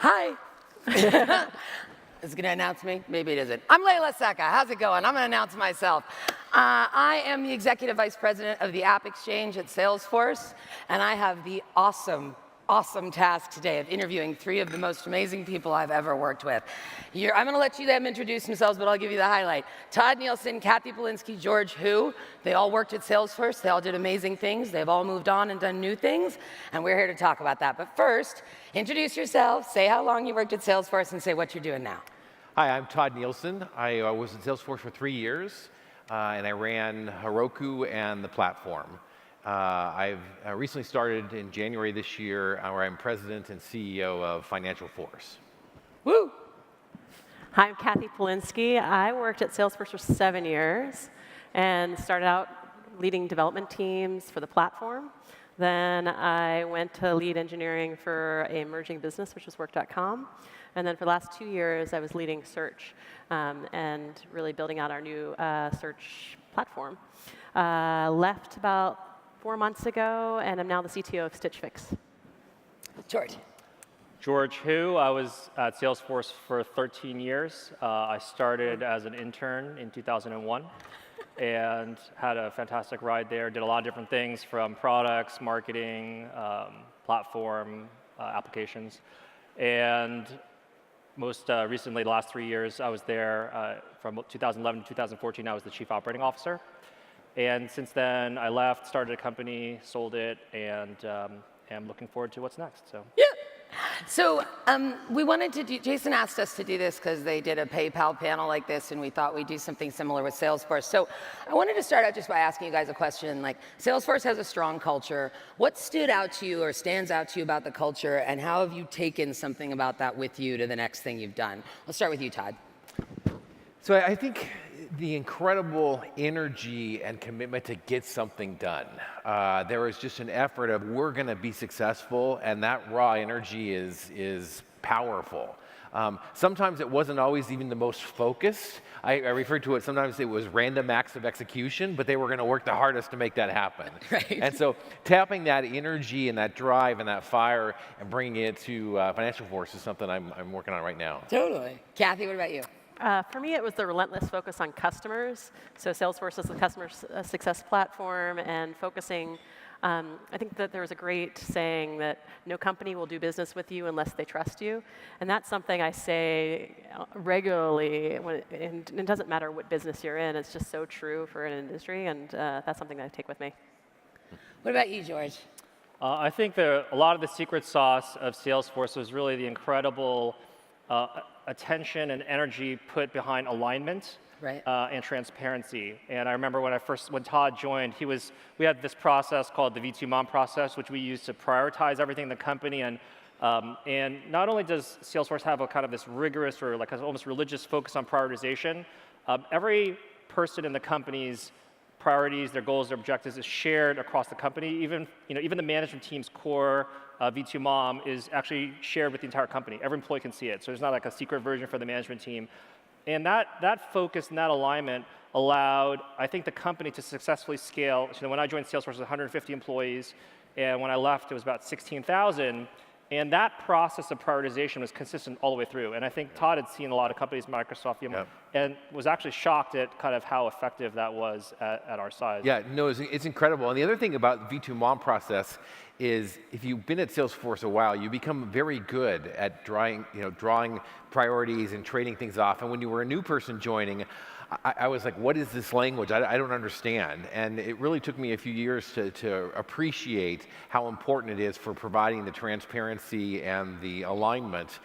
Hi. Is it going to announce me? Maybe it isn't. I'm Leyla Seka. How's it going? I'm going to announce myself. I am the Executive Vice President of the Appexchange at Salesforce, and I have the awesome task today of interviewing 3 of the most amazing people I've ever worked with. I'm going to let them introduce themselves, but I'll give you the highlight. Tod Nielsen, Cathy Polinsky, George Hu. They all worked at Salesforce. They all did amazing things. They've all moved on and done new things, and we're here to talk about that. But first, introduce yourself, say how long you worked at Salesforce, and say what you're doing now. Hi, I'm Tod Nielsen. I was at Salesforce for 3 years, and I ran Heroku and the platform. I've recently started in January this year, where I'm president and CEO of FinancialForce. Woo! Hi, I'm Cathy Polinsky. I worked at Salesforce for 7 years and started out leading development teams for the platform. Then I went to lead engineering for an emerging business, which was Work.com. And then for the last 2 years, I was leading search and really building out our new search platform. Left about 4 months ago, and I'm now the CTO of StitchFix. George. George Hu. I was at Salesforce for 13 years. I started as an intern in 2001 and had a fantastic ride there. Did a lot of different things from products, marketing, platform, applications. And most recently, the last 3 years, I was there from 2011 to 2014. I was the chief operating officer. And since then, I left, started a company, sold it, and am looking forward to what's next. So. Yeah. So we wanted to do, Jason asked us to do this because they did a PayPal panel like this, and we thought we'd do something similar with Salesforce. So I wanted to start out just by asking you guys a question. Like, Salesforce has a strong culture. What stood out to you or stands out to you about the culture, and how have you taken something about that with you to the next thing you've done? Let's start with you, Tod. So I think the incredible energy and commitment to get something done. There was just an effort of, we're going to be successful, and that raw energy is powerful. Sometimes it wasn't always even the most focused. I referred to it, sometimes it was random acts of execution, but they were going to work the hardest to make that happen. Right. And so tapping that energy and that drive and that fire and bringing it to FinancialForce is something I'm working on right now. Totally. Cathy, what about you? For me, it was the relentless focus on customers. So Salesforce is a customer success platform, and focusing, I think that there was a great saying that no company will do business with you unless they trust you. And that's something I say regularly, and it doesn't matter what business you're in, it's just so true for an industry, and that's something that I take with me. What about you, George? I think that a lot of the secret sauce of Salesforce was really the incredible attention and energy put behind alignment, right. And transparency. And I remember when Tod joined, we had this process called the V2 MOM process, which we used to prioritize everything in the company. And not only does Salesforce have a kind of this rigorous or like almost religious focus on prioritization, every person in the company's priorities, their goals, their objectives is shared across the company. Even the management team's core V2 MOM is actually shared with the entire company. Every employee can see it. So there's not like a secret version for the management team. And that focus and that alignment allowed, I think, the company to successfully scale. So when I joined Salesforce, it was 150 employees. And when I left, it was about 16,000. And that process of prioritization was consistent all the way through. And I think Tod had seen a lot of companies, Microsoft, and was actually shocked at kind of how effective that was at our size. Yeah, no, it's incredible. And the other thing about the V2 MOM process is, if you've been at Salesforce a while, you become very good at drawing priorities and trading things off. And when you were a new person joining, I was like, what is this language? I don't understand. And it really took me a few years to appreciate how important it is for providing the transparency and the alignment,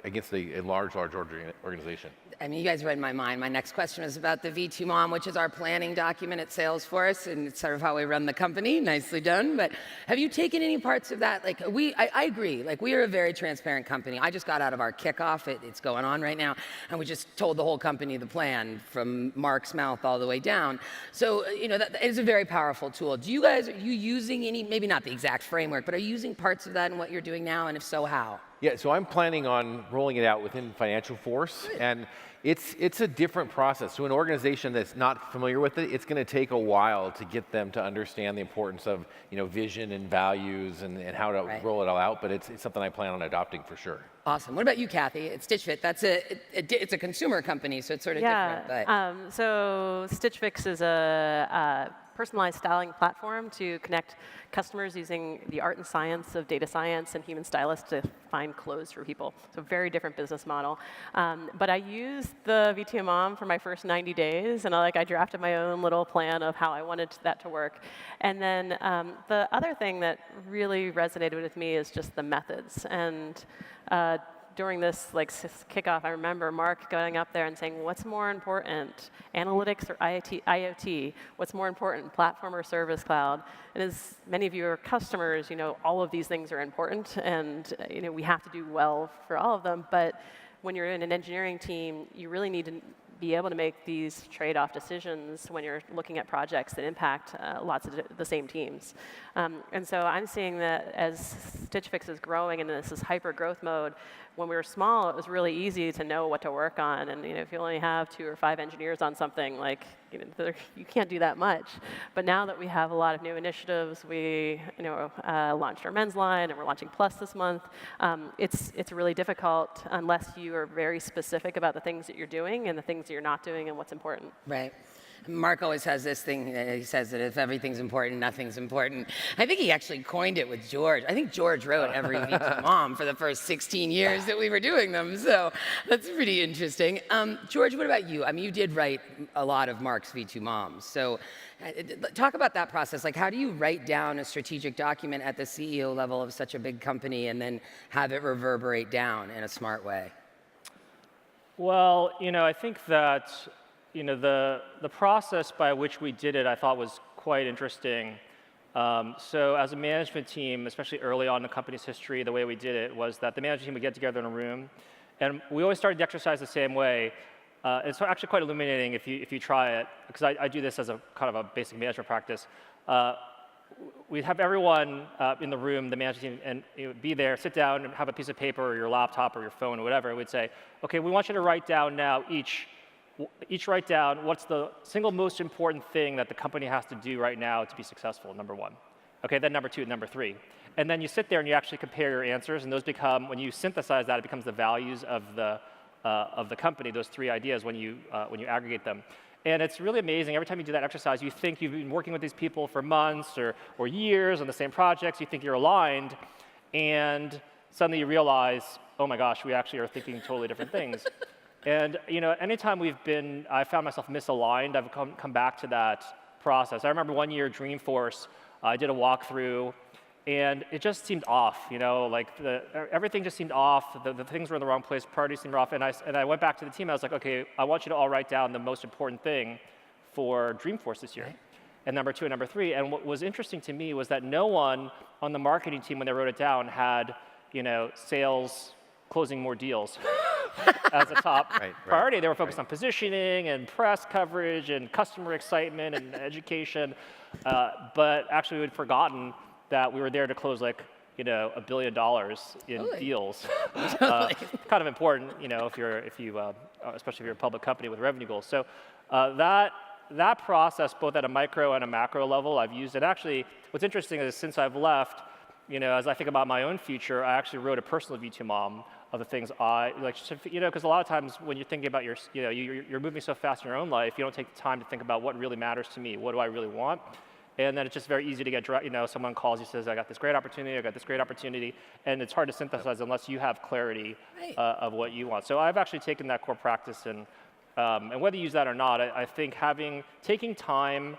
against a large organization. I mean, you guys read my mind. My next question was about the V2 MOM, which is our planning document at Salesforce, and it's sort of how we run the company. Nicely done. But have you taken any parts of that? Like, I agree. Like, we are a very transparent company. I just got out of our kickoff. It's going on right now, and we just told the whole company the plan from Mark's mouth all the way down. So, that is a very powerful tool. Are you using any, maybe not the exact framework, but are you using parts of that in what you're doing now, and if so, how? Yeah, so I'm planning on rolling it out within FinancialForce, and it's a different process. So an organization that's not familiar with it, it's going to take a while to get them to understand the importance of vision and values and how to roll it all out. But it's something I plan on adopting for sure. Awesome. What about you, Cathy? It's StitchFix. It's a consumer company, so it's sort of different. But So StitchFix is a personalized styling platform to connect customers using the art and science of data science and human stylists to find clothes for people. So very different business model. But I used the V2 Mom for my first 90 days, and I drafted my own little plan of how I wanted that to work. And then the other thing that really resonated with me is just the methods. And during this kickoff, I remember Mark going up there and saying, what's more important, analytics or IoT? What's more important, platform or service cloud? And as many of you are customers, all of these things are important, and we have to do well for all of them. But when you're in an engineering team, you really need to be able to make these trade-off decisions when you're looking at projects that impact lots of the same teams. And so I'm seeing that as StitchFix is growing and this is hyper-growth mode, when we were small, it was really easy to know what to work on. And if you only have 2 or 5 engineers on something, you can't do that much. But now that we have a lot of new initiatives, we launched our men's line, and we're launching Plus this month. It's really difficult unless you are very specific about the things that you're doing and the things that you're not doing and what's important. right. Mark always has this thing, he says that if everything's important, nothing's important. I think he actually coined it with George. I think George wrote every V2 Mom for the first 16 years that we were doing them, so that's pretty interesting. George, what about you? I mean, you did write a lot of Mark's V2 Moms, so talk about that process. How do you write down a strategic document at the CEO level of such a big company and then have it reverberate down in a smart way? Well, I think that the process by which we did it, I thought was quite interesting. So as a management team, especially early on in the company's history, the way we did it was that the management team would get together in a room, and we always started the exercise the same way. It's actually quite illuminating if you try it, because I do this as a kind of a basic management practice. We'd have everyone in the room, the management team, and it would be there, sit down and have a piece of paper or your laptop or your phone or whatever. We'd say, okay, we want you to write down now each write down what's the single most important thing that the company has to do right now to be successful, number 1. Okay, then number 2, number 3. And then you sit there and you actually compare your answers, and those become, when you synthesize that, it becomes the values of the company, those 3 ideas when you aggregate them. And it's really amazing. Every time you do that exercise, you think you've been working with these people for months or years on the same projects. You think you're aligned, and suddenly you realize, oh my gosh, we actually are thinking totally different things. And anytime I found myself misaligned, I've come back to that process. I remember one year, Dreamforce, I did a walkthrough, and it just seemed off. Everything just seemed off. The things were in the wrong place. Priorities seemed off. And I went back to the team. I was like, okay, I want you to all write down the most important thing for Dreamforce this year, and number 2 and number 3. And what was interesting to me was that no one on the marketing team, when they wrote it down, had sales closing more deals as a top priority. They were focused on positioning and press coverage and customer excitement and education, but actually we'd forgotten that we were there to close $1 billion in deals. Kind of important, especially if you're a public company with revenue goals. So that process, both at a micro and a macro level, I've used. And actually, what's interesting is since I've left, as I think about my own future, I actually wrote a personal V2 Mom of the things I like, because a lot of times when you're thinking about you're moving so fast in your own life, you don't take the time to think about what really matters to me, what do I really want, and then it's just very easy to get, someone calls you, says, I got this great opportunity, and it's hard to synthesize unless you have clarity of what you want. So I've actually taken that core practice, and whether you use that or not, I think taking time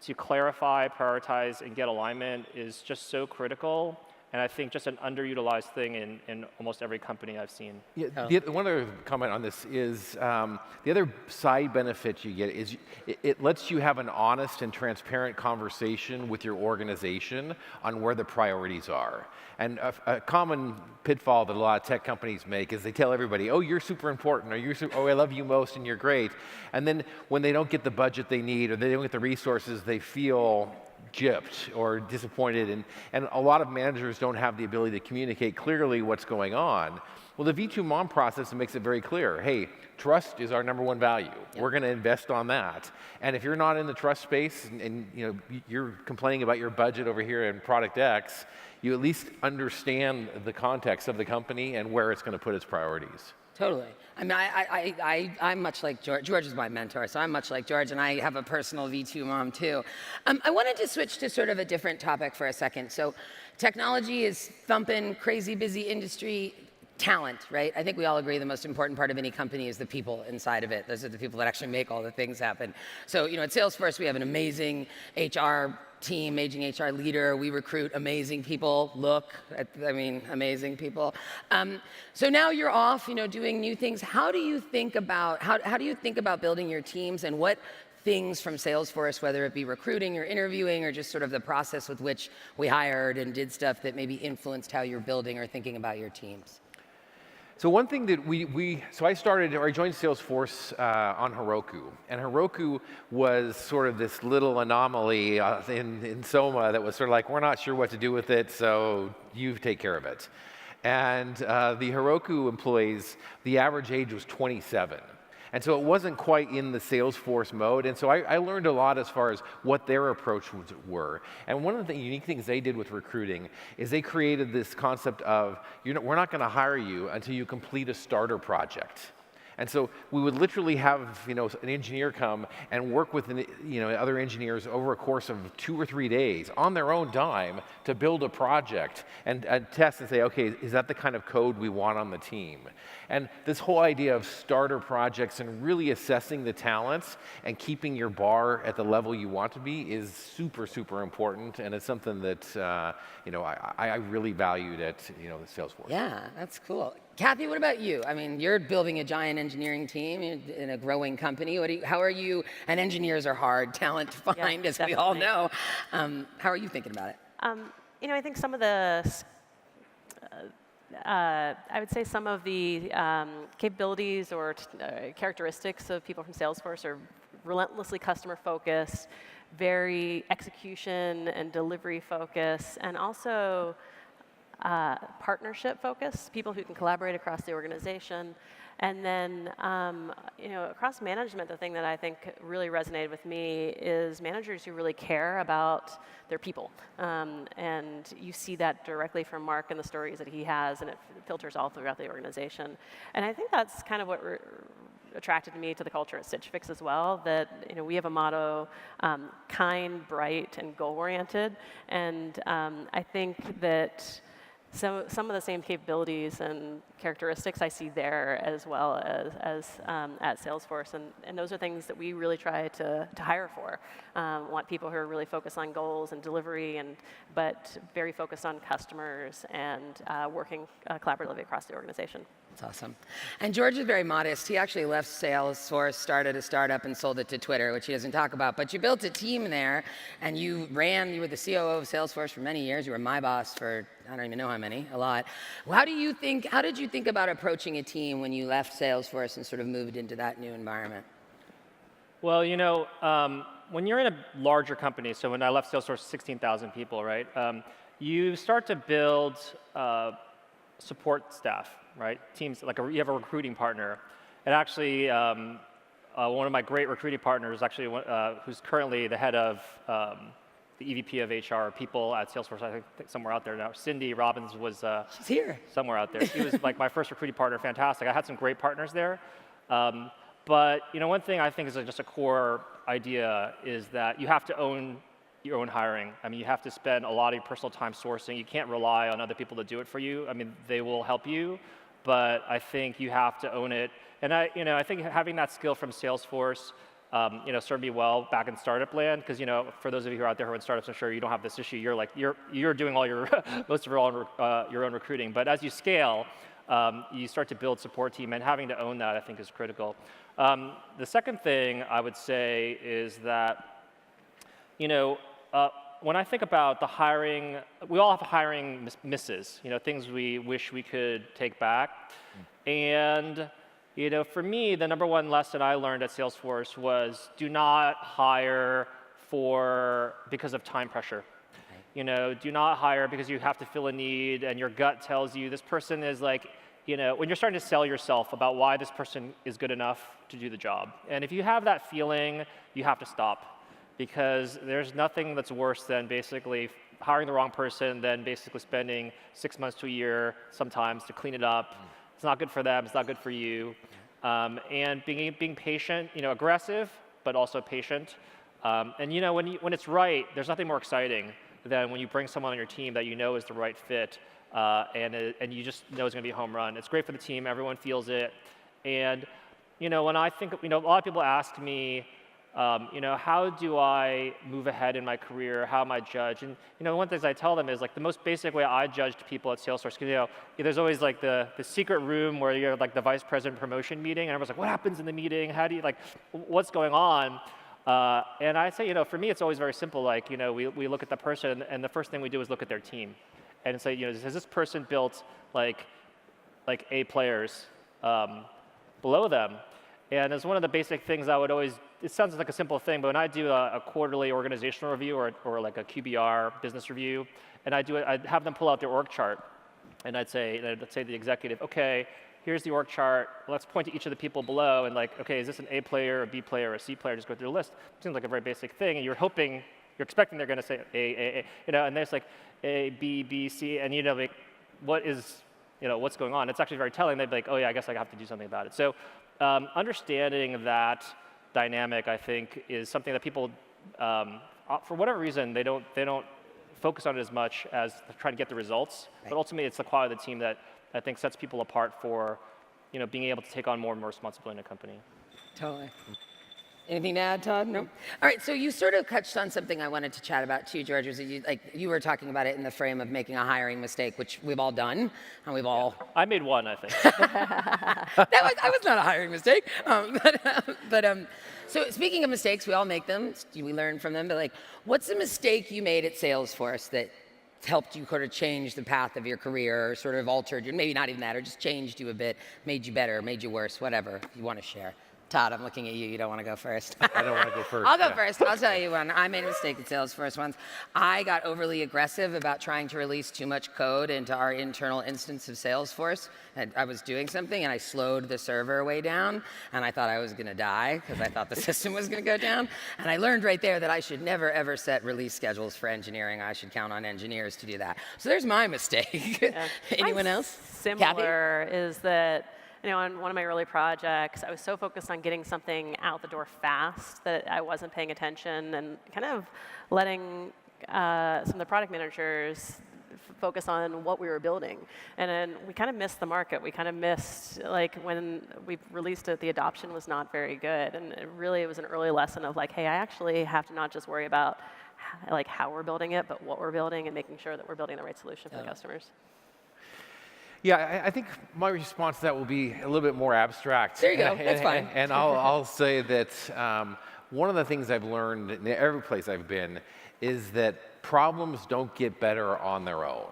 to clarify, prioritize, and get alignment is just so critical. And I think just an underutilized thing in almost every company I've seen. Yeah, one other comment on this is the other side benefit you get is it lets you have an honest and transparent conversation with your organization on where the priorities are. And a common pitfall that a lot of tech companies make is they tell everybody, oh, you're super important, or oh, I love you most and you're great. And then when they don't get the budget they need or they don't get the resources, they feel gypped or disappointed, and a lot of managers don't have the ability to communicate clearly what's going on. Well, the V2 MOM process makes it very clear. Hey, trust is our #1 value. Yep. We're going to invest on that. And if you're not in the trust space and you're complaining about your budget over here in product X, you at least understand the context of the company and where it's going to put its priorities. Totally. I mean, I'm much like George. George is my mentor, so I'm much like George, and I have a personal V2 mom too. I wanted to switch to sort of a different topic for a second. So technology is thumping, crazy busy industry. Talent, right? I think we all agree the most important part of any company is the people inside of it. Those are the people that actually make all the things happen. So, at Salesforce, we have an amazing HR team, amazing HR leader. We recruit amazing people. Amazing people. So now you're off, doing new things. How do you think about building your teams, and what things from Salesforce, whether it be recruiting or interviewing or just sort of the process with which we hired and did stuff, that maybe influenced how you're building or thinking about your teams? So one thing that I joined Salesforce on Heroku, and Heroku was sort of this little anomaly in Soma that was sort of like, we're not sure what to do with it, so you take care of it. And the Heroku employees, the average age was 27. And so it wasn't quite in the Salesforce mode. And so I learned a lot as far as what their approaches were. And one of the unique things they did with recruiting is they created this concept of, we're not going to hire you until you complete a starter project. And so we would literally have an engineer come and work with other engineers over a course of 2 or 3 days on their own dime to build a project and test and say, okay, is that the kind of code we want on the team? And this whole idea of starter projects and really assessing the talents and keeping your bar at the level you want to be is super, super important, and it's something that I really valued at Salesforce. Yeah, that's cool. Cathy, what about you? I mean, you're building a giant engineering team in a growing company. How are you? And engineers are hard talent to find, as we all know. How are you thinking about it? I think some of the I would say some of the capabilities or characteristics of people from Salesforce are relentlessly customer focused, very execution and delivery focused, and also partnership focused, people who can collaborate across the organization. And then, across management, the thing that I think really resonated with me is managers who really care about their people. And you see that directly from Mark and the stories that he has, and it filters all throughout the organization. And I think that's kind of what attracted me to the culture at StitchFix as well, that we have a motto, kind, bright, and goal-oriented. And I think that some of the same capabilities and characteristics I see there as well as at Salesforce, and those are things that we really try to hire for. Want people who are really focused on goals and delivery, but very focused on customers and working collaboratively across the organization. That's awesome. And George is very modest. He actually left Salesforce, started a startup, and sold it to Twitter, which he doesn't talk about. But you built a team there, and you were the COO of Salesforce for many years. You were my boss for, I don't even know how many, a lot. How did you think about approaching a team when you left Salesforce and sort of moved into that new environment? Well, when you're in a larger company, so when I left Salesforce, 16,000 people, right? You start to build support staff, right? Teams, you have a recruiting partner. And actually, one of my great recruiting partners, actually, who's currently the head of the EVP of HR people at Salesforce, I think somewhere out there now. Cindy Robbins was she's here. Somewhere out there. She was like my first recruiting partner, fantastic. I had some great partners there. But one thing I think is just a core idea is that you have to own your own hiring. I mean, you have to spend a lot of your personal time sourcing. You can't rely on other people to do it for you. I mean, they will help you, but I think you have to own it. And I think having that skill from Salesforce, served me well back in startup land, because for those of you who are out there who are in startups, I'm sure you don't have this issue. You're doing all your most of your own recruiting. But as you scale, you start to build support team, and having to own that I think is critical. The second thing I would say is that when I think about the hiring, we all have hiring misses. Things we wish we could take back, and. For me, the #1 lesson I learned at Salesforce was do not hire because of time pressure. You know, do not hire because you have to fill a need and your gut tells you this person is like, you know, when you're starting to sell yourself about why this person is good enough to do the job. And if you have that feeling, you have to stop, because there's nothing that's worse than basically hiring the wrong person, then basically spending 6 months to a year sometimes to clean it up. It's not good for them, it's not good for you. And being patient, you know, aggressive, but also patient. And you know, when it's right, there's nothing more exciting than when you bring someone on your team that you know is the right fit, and you just know it's going to be a home run. It's great for the team, everyone feels it. And you know, when I think, you know, a lot of people ask me, you know, how do I move ahead in my career? How am I judged? And you know, one of the things I tell them is like the most basic way I judged people at Salesforce, because you know, there's always like the secret room where you're like the vice president promotion meeting, and everyone's like, what happens in the meeting? How do you, like, what's going on? And I say, you know, for me, it's always very simple. Like, you know, we look at the person, and the first thing we do is look at their team, and say, you know, has this person built like A players below them? And it's one of the basic things I would always. It sounds like a simple thing, but when I do a quarterly organizational review or like a QBR business review, and I'd have them pull out their org chart, and I'd say to the executive, okay, here's the org chart. Let's point to each of the people below and like, okay, is this an A player, a B player, or a C player? Just go through the list. It seems like a very basic thing, and you're expecting they're going to say A, you know, and there's like A, B, B, C, and you know, like, what's going on? It's actually very telling. They'd be like, oh yeah, I guess I have to do something about it. So understanding that dynamic, I think, is something that people, for whatever reason, they don't focus on it as much as trying to get the results. Right. But ultimately, it's the quality of the team that I think sets people apart for, you know, being able to take on more and more responsibility in a company. Totally. Anything to add, Todd? No. All right. So you sort of touched on something I wanted to chat about too, George. Was that you were talking about it in the frame of making a hiring mistake, which we've all done, and we've all. I made one, I think. I was not a hiring mistake. So speaking of mistakes, we all make them. We learn from them. But like, what's a mistake you made at Salesforce that helped you sort of change the path of your career, or sort of altered you? Maybe not even that, or just changed you a bit, made you better, made you worse, whatever you want to share. Todd, I'm looking at you. You don't want to go first. I don't want to go first. I'll go first. I'll tell you one. I made a mistake at Salesforce once. I got overly aggressive about trying to release too much code into our internal instance of Salesforce. And I was doing something, and I slowed the server way down, and I thought I was going to die because I thought the system was going to go down. And I learned right there that I should never, ever set release schedules for engineering. I should count on engineers to do that. So there's my mistake. Yeah. Anyone else? Similar Kathy? Is that, you know, on one of my early projects, I was so focused on getting something out the door fast that I wasn't paying attention and kind of letting some of the product managers focus on what we were building. And then we kind of missed the market. We kind of missed, like, when we released it, the adoption was not very good. And it was an early lesson of like, hey, I actually have to not just worry about like how we're building it, but what we're building and making sure that we're building the right solution for the customers. Yeah, I think my response to that will be a little bit more abstract. There you go. That's fine. And I'll say that one of the things I've learned in every place I've been is that problems don't get better on their own.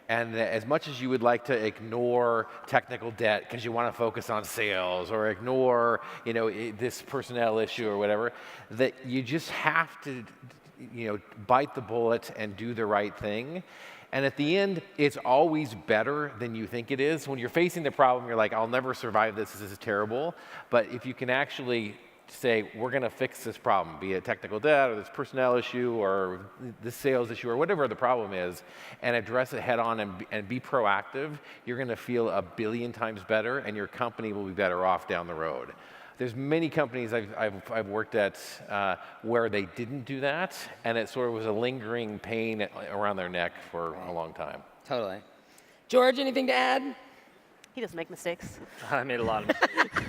And as much as you would like to ignore technical debt because you want to focus on sales, or ignore, you know, this personnel issue or whatever, that you just have to, you know, bite the bullet and do the right thing. And at the end, it's always better than you think it is. When you're facing the problem, you're like, I'll never survive this is terrible. But if you can actually say, we're going to fix this problem, be it technical debt or this personnel issue or this sales issue or whatever the problem is, and address it head on and be proactive, you're going to feel 1 billion times better, and your company will be better off down the road. There's many companies I've worked at where they didn't do that, and it sort of was a lingering pain around their neck for a long time. Totally. George, anything to add? He doesn't make mistakes. I made a lot of mistakes.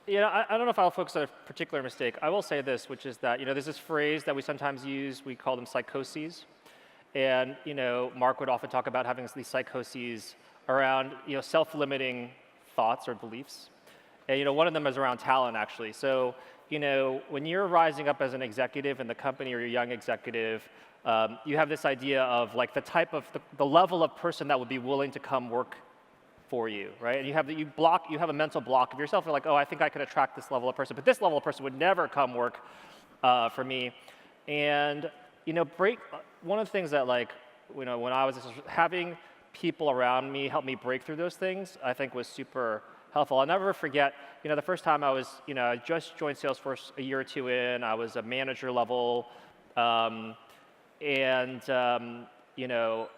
You know, I don't know if I'll focus on a particular mistake. I will say this, which is that, you know, there's this phrase that we sometimes use. We call them psychoses. And, you know, Mark would often talk about having these psychoses around, you know, self-limiting thoughts or beliefs. And, you know, one of them is around talent, actually. So, you know, when you're rising up as an executive in the company, or you're a young executive, you have this idea of like the type of, the level of person that would be willing to come work for you, right? And you have a mental block of yourself. You're like, oh, I think I could attract this level of person, but this level of person would never come work for me. And one of the things that when I was having people around me help me break through those things, I think was super helpful. I'll never forget, the first time I was, I just joined Salesforce a year or two in. I was a manager level, I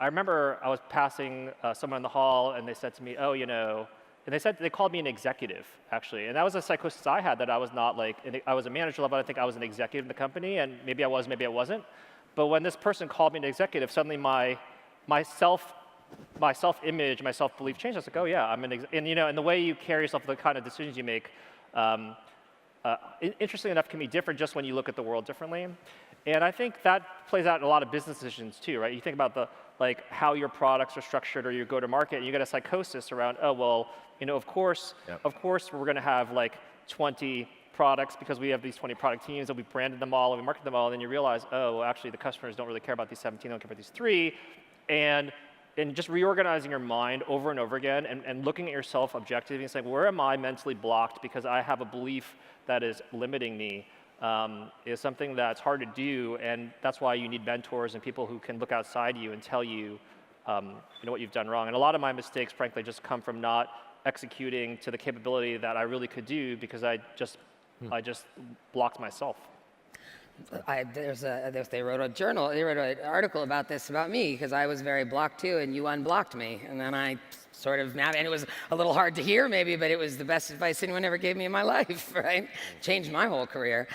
remember I was passing someone in the hall, and they said to me, oh, and they called me an executive, actually. And that was a psychosis I had, that I was not I was a manager level. I think I was an executive in the company, and maybe I was, maybe I wasn't. But when this person called me an executive, suddenly my self-image, my self-belief changed. I was like, oh yeah, I'm an and the way you carry yourself, the kind of decisions you make, interestingly enough, can be different just when you look at the world differently. And I think that plays out in a lot of business decisions too, right? You think about how your products are structured or your go-to-market, and you get a psychosis around, oh well, of course we're going to have 20 products because we have these 20 product teams, and we branded them all, and we marketed them all, and then you realize, oh, well, actually the customers don't really care about these 17, they don't care about these 3, and just reorganizing your mind over and over again, and looking at yourself objectively and saying, where am I mentally blocked because I have a belief that is limiting me, is something that's hard to do, and that's why you need mentors and people who can look outside you and tell you, what you've done wrong. And a lot of my mistakes, frankly, just come from not executing to the capability that I really could do because I just blocked myself. They wrote an article about this about me because I was very blocked too, and you unblocked me, and then I sort of and it was a little hard to hear maybe, but it was the best advice anyone ever gave me in my life, right? Changed my whole career.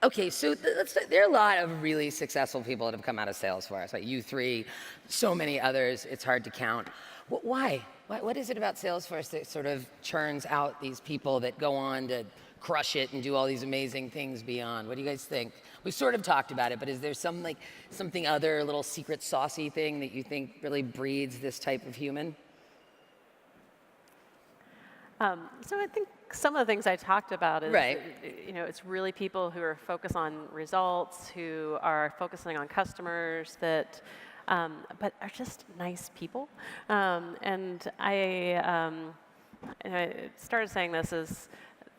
Okay, so there are a lot of really successful people that have come out of Salesforce, like you 3, so many others, it's hard to count. Why? What is it about Salesforce that sort of churns out these people that go on to crush it and do all these amazing things beyond? What do you guys think? We've sort of talked about it, but is there something other, little secret saucy thing that you think really breeds this type of human? So I think some of the things I talked about is, right. It's really people who are focused on results, who are focusing on customers, but are just nice people. And I started saying this is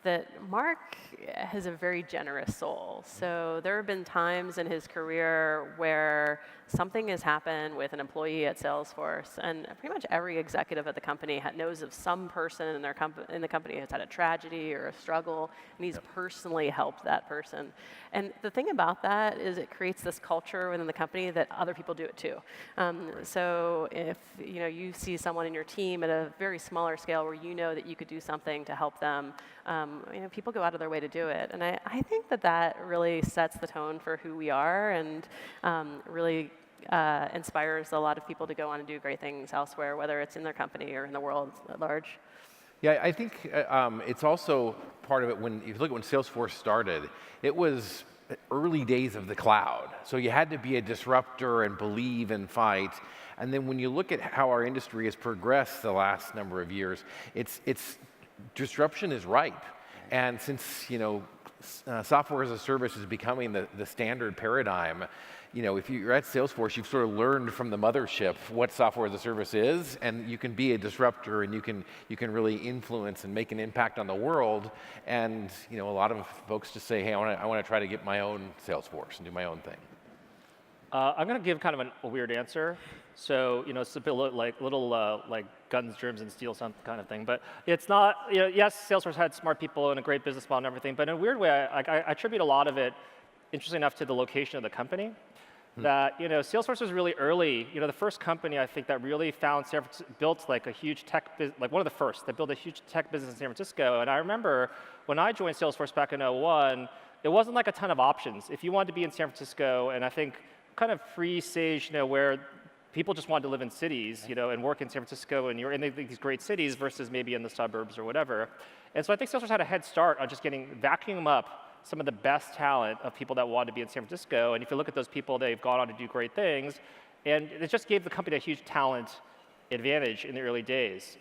that Mark has a very generous soul. So there have been times in his career where something has happened with an employee at Salesforce, and pretty much every executive at the company knows of some person in the company has had a tragedy or a struggle, and he's personally helped that person. And the thing about that is it creates this culture within the company that other people do it too. So if you see someone in your team at a very smaller scale where you know that you could do something to help them, people go out of their way to do it. And I think that really sets the tone for who we are, and really inspires a lot of people to go on and do great things elsewhere, whether it's in their company or in the world at large. Yeah, I think it's also part of it if you look at when Salesforce started, it was early days of the cloud. So you had to be a disruptor and believe and fight. And then when you look at how our industry has progressed the last number of years, it's disruption is ripe. And since software as a service is becoming the standard paradigm, if you're at Salesforce, you've sort of learned from the mothership what software as a service is, and you can be a disruptor, and you can really influence and make an impact on the world. And a lot of folks just say, hey, I want to try to get my own Salesforce and do my own thing. I'm going to give kind of a weird answer. So, it's a bit like guns, germs, and steel some kind of thing. But it's not, yes, Salesforce had smart people and a great business model and everything, but in a weird way, I attribute a lot of it, interesting enough, to the location of the company. That, Salesforce was really early. The first company, I think, that really found built like a huge tech, like one of the first that built a huge tech business in San Francisco. And I remember when I joined Salesforce back in 2001, it wasn't like a ton of options. If you wanted to be in San Francisco, and I think kind of pre-stage, where people just wanted to live in cities, and work in San Francisco, and you're in these great cities versus maybe in the suburbs or whatever. And so I think Salesforce had a head start on just vacuuming up some of the best talent of people that wanted to be in San Francisco. And if you look at those people, they've gone on to do great things. And it just gave the company a huge talent advantage in the early days.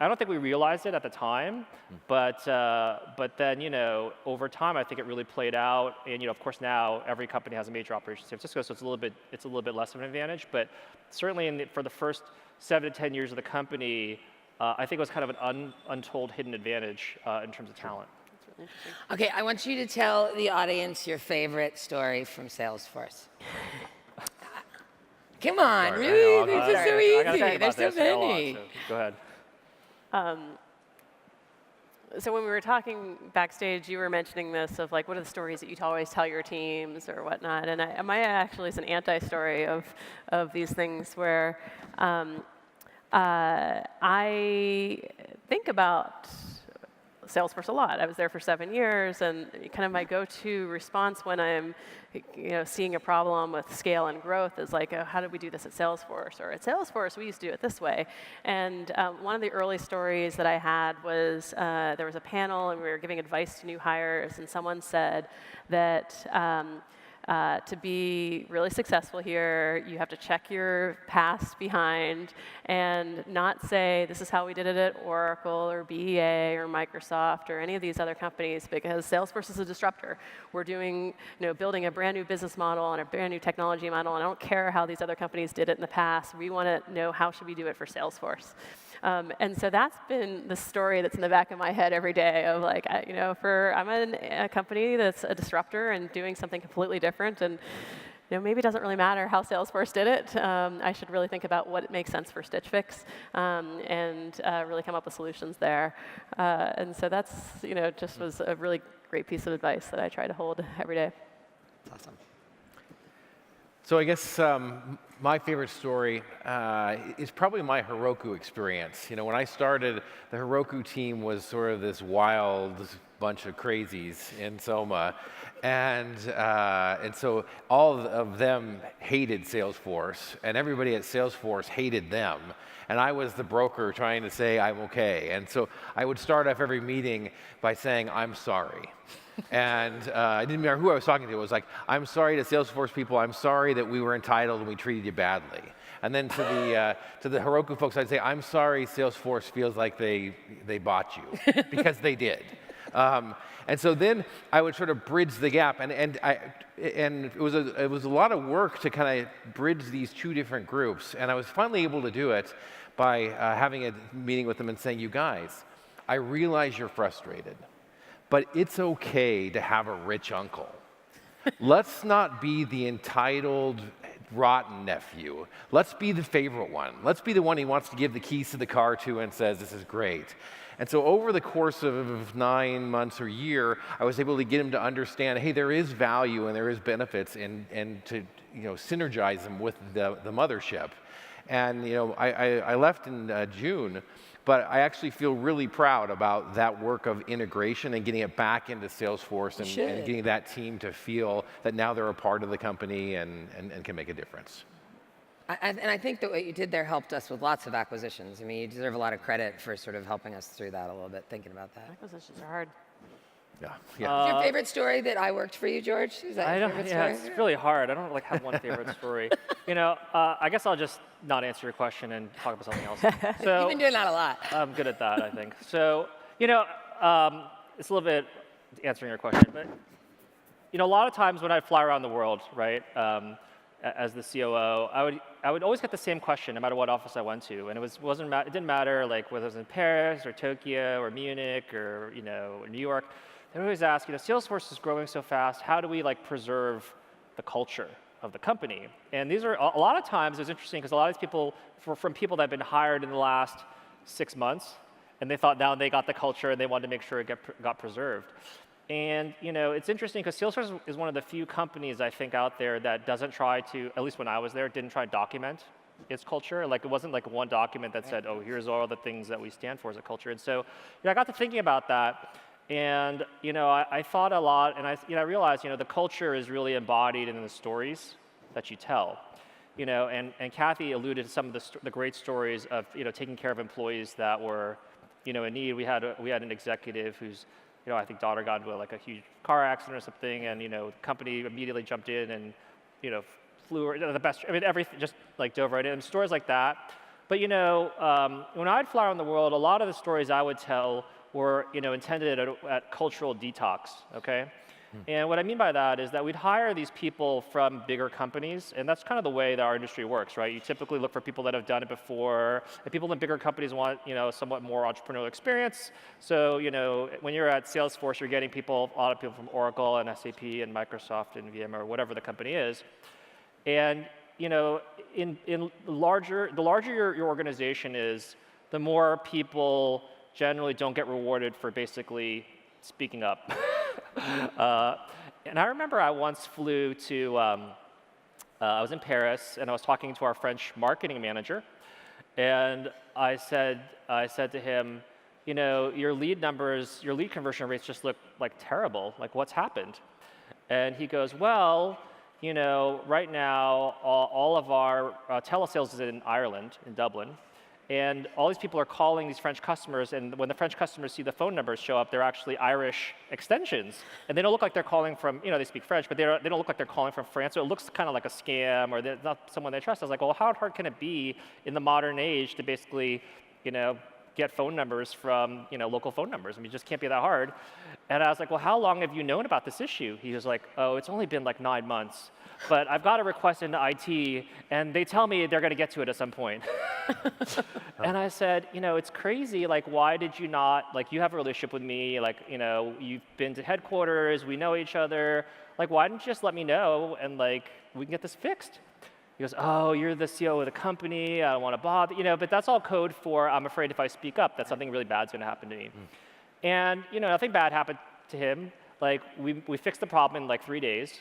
I don't think we realized it at the time, but then, you know, over time, I think it really played out. And, you know, of course, now every company has a major operation in San Francisco, so it's a little bit less of an advantage. But certainly for the first 7 to 10 years of the company, I think it was kind of an untold hidden advantage in terms of talent. Okay, I want you to tell the audience your favorite story from Salesforce. Come on, Sorry, really? I know, These are so I gotta easy. think about There's so this a lot, many. so go ahead. So when we were talking backstage, you were mentioning this of like, what are the stories that you always tell your teams or whatnot? And Maya actually is an anti-story of these things where I think about Salesforce a lot. I was there for 7 years, and kind of my go-to response when I'm, you know, seeing a problem with scale and growth is like, oh, how did we do this at Salesforce? Or at Salesforce, we used to do it this way. And one of the early stories that I had was there was a panel, and we were giving advice to new hires, and someone said that to be really successful here, you have to check your past behind and not say, this is how we did it at Oracle or BEA or Microsoft or any of these other companies, because Salesforce is a disruptor. We're doing, you know, building a brand new business model and a brand new technology model, and I don't care how these other companies did it in the past. We want to know, how should we do it for Salesforce? And so that's been the story that's in the back of my head every day of like, you know, I'm a company that's a disruptor and doing something completely different, and you know, maybe it doesn't really matter how Salesforce did it. I should really think about what makes sense for StitchFix and really come up with solutions there. And so that's, you know, just was a really great piece of advice that I try to hold every day. That's awesome. So I guess my favorite story is probably my Heroku experience. You know, when I started, the Heroku team was sort of this wild bunch of crazies in Soma, and so all of them hated Salesforce, and everybody at Salesforce hated them. And I was the broker trying to say I'm okay. And so I would start off every meeting by saying, I'm sorry. And I didn't matter who I was talking to. It was like, I'm sorry to Salesforce people. I'm sorry that we were entitled and we treated you badly. And then to the Heroku folks, I'd say, I'm sorry Salesforce feels like they bought you, because they did. And so then I would sort of bridge the gap, and it was a lot of work to kind of bridge these two different groups. And I was finally able to do it by having a meeting with them and saying, you guys, I realize you're frustrated, but it's okay to have a rich uncle. Let's not be the entitled, rotten nephew. Let's be the favorite one. Let's be the one he wants to give the keys to the car to and says, this is great. And so over the course of 9 months or a year, I was able to get him to understand, hey, there is value and there is benefits, and to, you know, synergize them with the mothership. And you know, I left in June, but I actually feel really proud about that work of integration and getting it back into Salesforce and getting that team to feel that now they're a part of the company and can make a difference. And I think that what you did there helped us with lots of acquisitions. I mean, you deserve a lot of credit for sort of helping us through that a little bit, thinking about that. Acquisitions are hard. Yeah. Is your favorite story that I worked for you, George? Is that your favorite story? It's really hard. I don't like have one favorite story. You know, I guess I'll just not answer your question and talk about something else. So You've been doing that a lot. I'm good at that, I think. So, you know, it's a little bit answering your question, but you know, a lot of times when I fly around the world, right, as the COO, I would always get the same question no matter what office I went to, and it didn't matter like whether it was in Paris or Tokyo or Munich or, you know, New York. They would always ask, you know, Salesforce is growing so fast. How do we like preserve the culture of the company? And these are a lot of times. It was interesting because a lot of these people from people that have been hired in the last 6 months, and they thought now they got the culture and they wanted to make sure it got preserved. And you know, it's interesting because Salesforce is one of the few companies I think out there that doesn't try to, at least when I was there, didn't try to document its culture. Like it wasn't like one document that said, oh, here's all the things that we stand for as a culture. And so, you know, I got to thinking about that, and you know, I thought a lot, and I realized, you know, the culture is really embodied in the stories that you tell. You know, and Cathy alluded to some of the great stories of, you know, taking care of employees that were, you know, in need. We had an executive who's, you know, I think daughter got into like a huge car accident or something, and you know, the company immediately jumped in and, you know, flew her, you know, the best. I mean, everything just like dove right in. And stories like that But when I'd fly around the world, a lot of the stories I would tell were intended at cultural detox, okay? And what I mean by that is that we'd hire these people from bigger companies, and that's kind of the way that our industry works, right? You typically look for people that have done it before, and people in bigger companies want, somewhat more entrepreneurial experience. So, when you're at Salesforce, you're getting a lot of people from Oracle and SAP and Microsoft and VMware, or whatever the company is. And, the larger your organization is, the more people generally don't get rewarded for basically speaking up. And I remember I once flew to, I was in Paris, and I was talking to our French marketing manager, and I said to him, your lead conversion rates just look like terrible. Like, what's happened? And he goes, well, right now, all of our telesales is in Ireland, in Dublin. And all these people are calling these French customers, and when the French customers see the phone numbers show up, they're actually Irish extensions. And they don't look like they're calling from, they speak French, but they don't look like they're calling from France, so it looks kind of like a scam, or they're not someone they trust. I was like, well, how hard can it be in the modern age to basically, get phone numbers from, local phone numbers? I mean, it just can't be that hard. And I was like, well, how long have you known about this issue? He was like, oh, it's only been like 9 months. But I've got a request into IT, and they tell me they're going to get to it at some point. And I said, it's crazy. Like, why did you not, you have a relationship with me. Like, you've been to headquarters. We know each other. Like, why didn't you just let me know, and, we can get this fixed? He goes, oh, you're the CEO of the company. I don't want to bother. But that's all code for, I'm afraid if I speak up, that something really bad's going to happen to me. And, nothing bad happened to him. Like, we fixed the problem in, 3 days.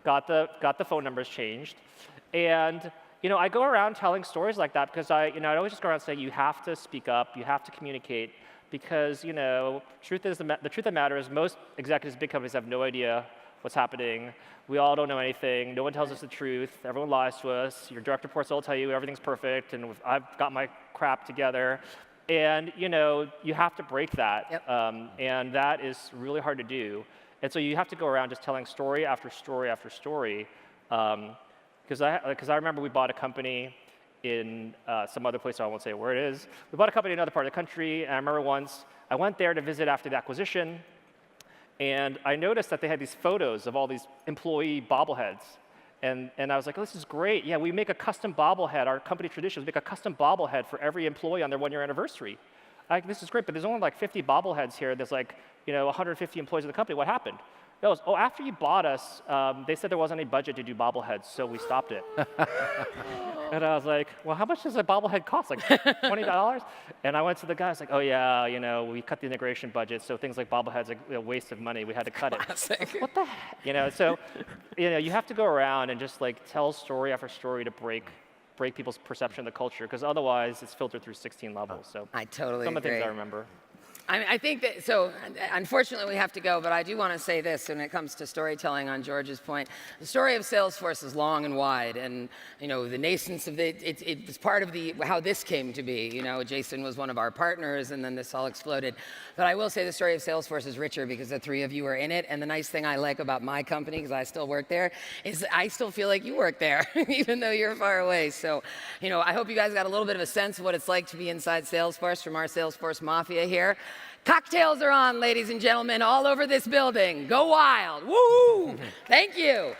Got the phone numbers changed, and I go around telling stories like that because I'd always just go around saying you have to speak up, you have to communicate, because the truth of the matter is most executives in big companies have no idea what's happening. We all don't know anything. No one tells us the truth. Everyone lies to us. Your direct reports will tell you everything's perfect, and I've got my crap together. And you have to break that, and that is really hard to do. And so you have to go around just telling story after story after story. Because I remember we bought a company in some other place, so I won't say where it is. We bought a company in another part of the country, and I remember once I went there to visit after the acquisition, and I noticed that they had these photos of all these employee bobbleheads. And I was like, oh, this is great. Yeah, we make a custom bobblehead. Our company tradition is make a custom bobblehead for every employee on their 1-year anniversary. This is great, but there's only 50 bobbleheads here. There's 150 employees of the company. What happened? It was, oh, after you bought us, they said there wasn't any budget to do bobbleheads, so we stopped it. And I was like, well, how much does a bobblehead cost? Like $20? And I went to the guy. I was like, oh yeah, we cut the integration budget, so things like bobbleheads are a waste of money. We had to cut it. Classic. What the heck? So you have to go around and just tell story after story to break people's perception of the culture, because otherwise it's filtered through 16 levels. So I totally some of the agree. things I remember. I think that, so unfortunately we have to go, but I do want to say this when it comes to storytelling on George's point. The story of Salesforce is long and wide, and the nascence of it's part of how this came to be. Jason was one of our partners, and then this all exploded. But I will say the story of Salesforce is richer because the three of you are in it, and the nice thing I like about my company, because I still work there, is I still feel like you work there, even though you're far away. So, I hope you guys got a little bit of a sense of what it's like to be inside Salesforce from our Salesforce Mafia here. Cocktails are on, ladies and gentlemen, all over this building. Go wild. Woo! Thank you.